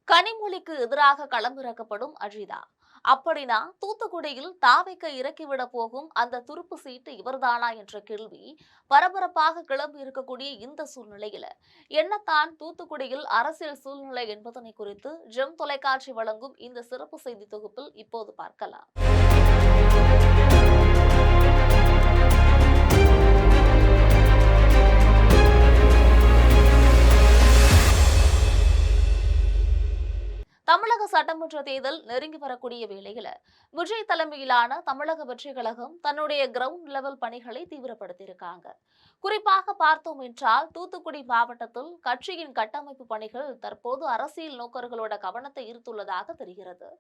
கனிமொழிக்கு எதிராக களமிறக்கப்படும் அஜிதா. அப்படினா தூத்துக்குடியில் தாவைக்க இறக்கிவிட போகும் அந்த துருப்பு சீட்டு இவர்தானா என்ற கேள்வி பரபரப்பாக கிளம்பி இருக்கக்கூடிய இந்த சூழ்நிலையில என்னத்தான் தூத்துக்குடியில் அரசியல் சூழ்நிலை என்பதனை குறித்து ஜெம் தொலைக்காட்சி வழங்கும் இந்த சிறப்பு செய்தி தொகுப்பில் இப்போது பார்க்கலாம். தமிழக சட்டமன்ற தேர்தல் நெருங்கி வரக்கூடிய வேளையில விஜய் தலைமையிலான தமிழக வெற்றிக் கழகம் தன்னுடைய கிரவுண்ட் லெவல் பணிகளை தீவிரப்படுத்தியிருக்காங்க. குறிப்பாக பார்த்தோம் என்றால் தூத்துக்குடி மாவட்டத்தில் கட்சியின் கட்டமைப்பு பணிகள் தற்போது அரசியல் நோக்கர்களோட கவனத்தை ஈர்த்துள்ளதாக தெரிகிறது.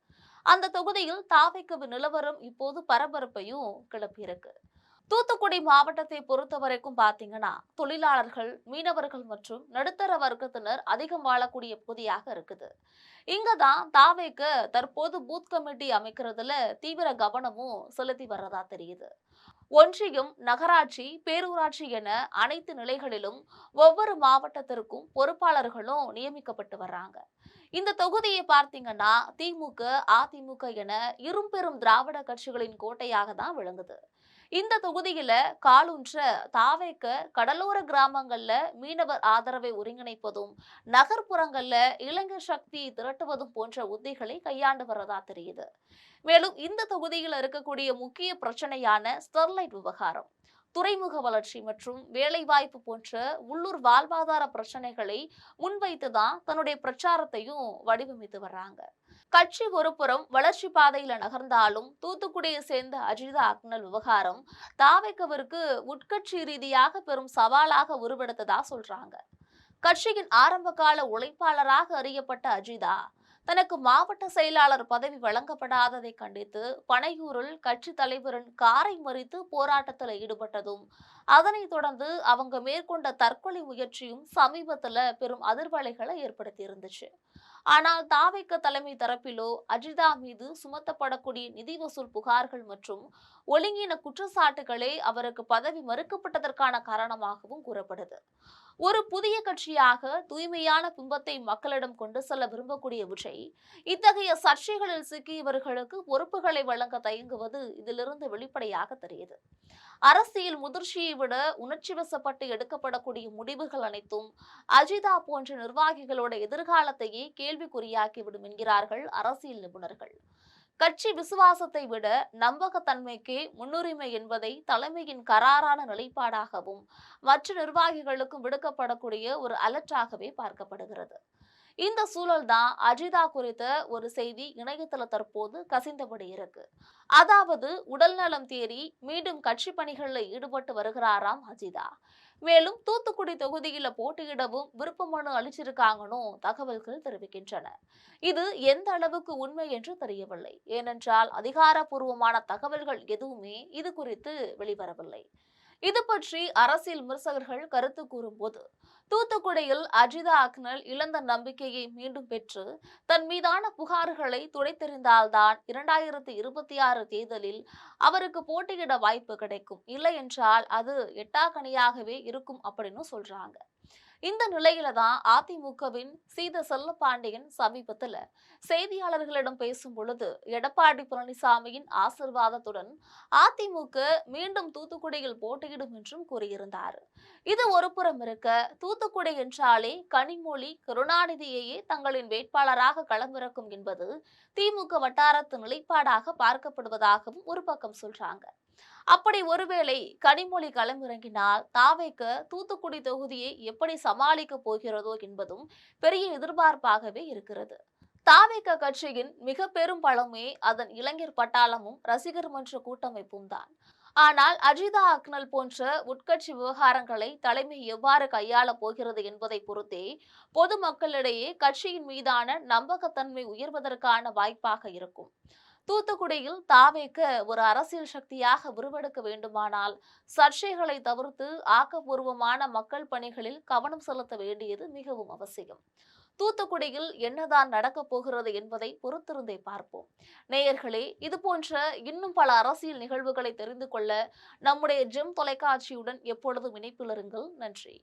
அந்த தொகுதியில் தாவைக்கு நிலவரம் இப்போது பரபரப்பையும் கிளப்பியிருக்கு. தூத்துக்குடி மாவட்டத்தை பொறுத்த வரைக்கும் பாத்தீங்கன்னா தொழிலாளர்கள், மீனவர்கள் மற்றும் நடுத்தர வர்க்கத்தினர் அதிகம் வாழக்கூடிய பகுதியாக இருக்குது. இங்கதான் தாவேக்கு தற்போது பூத் கமிட்டி அமைக்கிறதுல தீவிர கவனமும் செலுத்தி வர்றதா தெரியுது. ஒன்றியம், நகராட்சி, பேரூராட்சி என அனைத்து நிலைகளிலும் ஒவ்வொரு மாவட்டத்திற்கும் பொறுப்பாளர்களும் நியமிக்கப்பட்டு வர்றாங்க. இந்த தொகுதியை பார்த்தீங்கன்னா திமுக, அதிமுக என இரும்பெரும் திராவிட கட்சிகளின் கோட்டையாக தான் விளங்குது. இந்த தொகுதியில காலூன்ற தாவேக்க கடலோர கிராமங்கள்ல மீனவர் ஆதரவை ஒருங்கிணைப்பதும், நகர்ப்புறங்கள்ல இளைஞர் சக்தியை திரட்டுவதும் போன்ற உத்திகளை கையாண்டு வரதா தெரியுது. மேலும் இந்த தொகுதியில் இருக்கக்கூடிய முக்கிய பிரச்சனையான ஸ்டெர்லைட் விவகாரம், துறைமுக வளர்ச்சி மற்றும் வேலைவாய்ப்பு போன்ற உள்ளூர் வாழ்வாதார பிரச்சனைகளை முன்வைத்துதான் தன்னுடைய பிரச்சாரத்தையும் வடிவமைத்து வர்றாங்க. கட்சி ஒருபுறம் வளர்ச்சி பாதையில நகர்ந்தாலும் தூத்துக்குடியை சேர்ந்த அஜிதா அக்னல் விவகாரம் தாவேக்கவிற்கு உட்கட்சி ரீதியாக பெரும் சவாலாக உருவெடுத்ததா சொல்றாங்க. கட்சியின் ஆரம்பகால உழைப்பாளராக அறியப்பட்ட அஜிதா தனக்கு மாவட்ட செயலாளர் பதவி வழங்கப்படாததை கண்டித்து பனையூரில் கட்சி தலைவரின் காரை மறித்து போராட்டத்தில் ஈடுபட்டதும், அதனைத் தொடர்ந்து அவங்க மேற்கொண்ட தற்கொலை முயற்சியும் சமீபத்துல பெரும் அதிர்வலைகளை ஏற்படுத்தி இருந்துச்சு. ஆனால் தாவேக்க தலைமை தரப்பிலோ அஜிதா மீது சுமத்தப்படக்கூடிய நிதி வசூல் புகார்கள் மற்றும் ஒழுங்கீன குற்றச்சாட்டுகளே அவருக்கு பதவி மறுக்கப்பட்டதற்கான காரணமாகவும் கூறப்படுது. ஒரு புதிய கட்சியாக தூய்மையான பிம்பத்தை மக்களிடம் கொண்டு செல்ல விரும்பக்கூடிய விஜய் இத்தகைய சர்ச்சைகளில் சிக்கியவர்களுக்கு பொறுப்புகளை வழங்க தயங்குவது இதிலிருந்து வெளிப்படையாக தெரியுது. அரசியல் முதிர்ச்சியை விட உணர்ச்சி வசப்பட்டு எடுக்கப்படக்கூடிய முடிவுகள் அனைத்தும் அஜிதா போன்ற நிர்வாகிகளோட எதிர்காலத்தையே கேள்விக்குறியாக்கிவிடும் என்கிறார்கள் அரசியல் நிபுணர்கள். கட்சி விசுவாசத்தை விட நம்பகத்தன்மைக்கே முன்னுரிமை என்பதை தலைமையின் கராரான நிலைப்பாடாகவும் மற்ற நிர்வாகிகளுக்கும் விடுக்கப்படக்கூடிய ஒரு அலர்ட்டாகவே பார்க்கப்படுகிறது. இந்த சூழல்தான் அஜிதா குறித்த ஒரு செய்தி இணையத்தில் தற்போது கசிந்தபடி இருக்கு. அதாவது உடல் நலம் தேறி மீண்டும் கட்சி பணிகளில் ஈடுபட்டு வருகிறாராம் அஜிதா. மேலும் தூத்துக்குடி தொகுதியில போட்டியிடவும் விருப்ப மனு அளிச்சிருக்காங்கன்னு தகவல்கள் தெரிவிக்கின்றன. இது எந்த அளவுக்கு உண்மை என்று தெரியவில்லை. ஏனென்றால் அதிகாரப்பூர்வமான தகவல்கள் எதுவுமே இது குறித்து வெளிவரவில்லை. இது பற்றி அரசியல் விமர்சகர்கள் கருத்து கூறும்போது, தூத்துக்குடியில் அஜிதா அக்னல் இழந்த நம்பிக்கையை மீண்டும் பெற்று தன் மீதான புகார்களை துடைத்தெறிந்தால்தான் 2026 தேர்தலில் அவருக்கு போட்டியிட வாய்ப்பு கிடைக்கும். இல்லை என்றால் அது எட்டாக்கனியாகவே இருக்கும் அப்படின்னு சொல்றாங்க. இந்த நிலையில தான் அதிமுகவின் சீத செல்லப்பாண்டியன் சமீபத்துல செய்தியாளர்களிடம் பேசும் பொழுது எடப்பாடி பழனிசாமியின் ஆசிர்வாதத்துடன் அதிமுக மீண்டும் தூத்துக்குடியில் போட்டியிடும் என்றும் கூறியிருந்தார். இது ஒரு புறம் இருக்க, தூத்துக்குடி என்றாலே கனிமொழி, கருணாநிதியையே தங்களின் வேட்பாளராக களமிறக்கும் என்பது திமுக வட்டாரத்து நிலைப்பாடாக பார்க்கப்படுவதாகவும் ஒரு பக்கம் சொல்றாங்க. அப்படி ஒருவேளை கனிமொழி களமிறங்கினால் தாவேக்க தூத்துக்குடி தொகுதியை எப்படி சமாளிக்க போகிறதோ என்பதும் பெரிய எதிர்பார்ப்பாகவே இருக்கிறது. தாவேக்க கட்சியின் மிக பெரும் பலமே அதன் இளைஞர் பட்டாளமும் ரசிகர் மன்ற கூட்டமைப்பும் தான். ஆனால் அஜிதா அக்னல் போன்ற உட்கட்சி விவகாரங்களை தலைமை எவ்வாறு கையாள போகிறது என்பதை பொறுத்தே பொதுமக்களிடையே கட்சியின் மீதான நம்பகத்தன்மை உயர்வதற்கான வாய்ப்பாக இருக்கும். தூத்துக்குடியில் தாவேக்க ஒரு அரசியல் சக்தியாக உருவெடுக்க வேண்டுமானால் சர்ச்சைகளை தவிர்த்து ஆக்கப்பூர்வமான மக்கள் பணிகளில் கவனம் செலுத்த வேண்டியது மிகவும் அவசியம். தூத்துக்குடியில் என்னதான் நடக்கப் போகிறது என்பதை பொறுத்திருந்தே பார்ப்போம். நேயர்களே, இது போன்ற இன்னும் பல அரசியல் நிகழ்வுகளை தெரிந்து கொள்ள நம்முடைய ஜெம் தொலைக்காட்சியுடன் எப்பொழுதும் இணைப்பில் இருங்கள். நன்றி.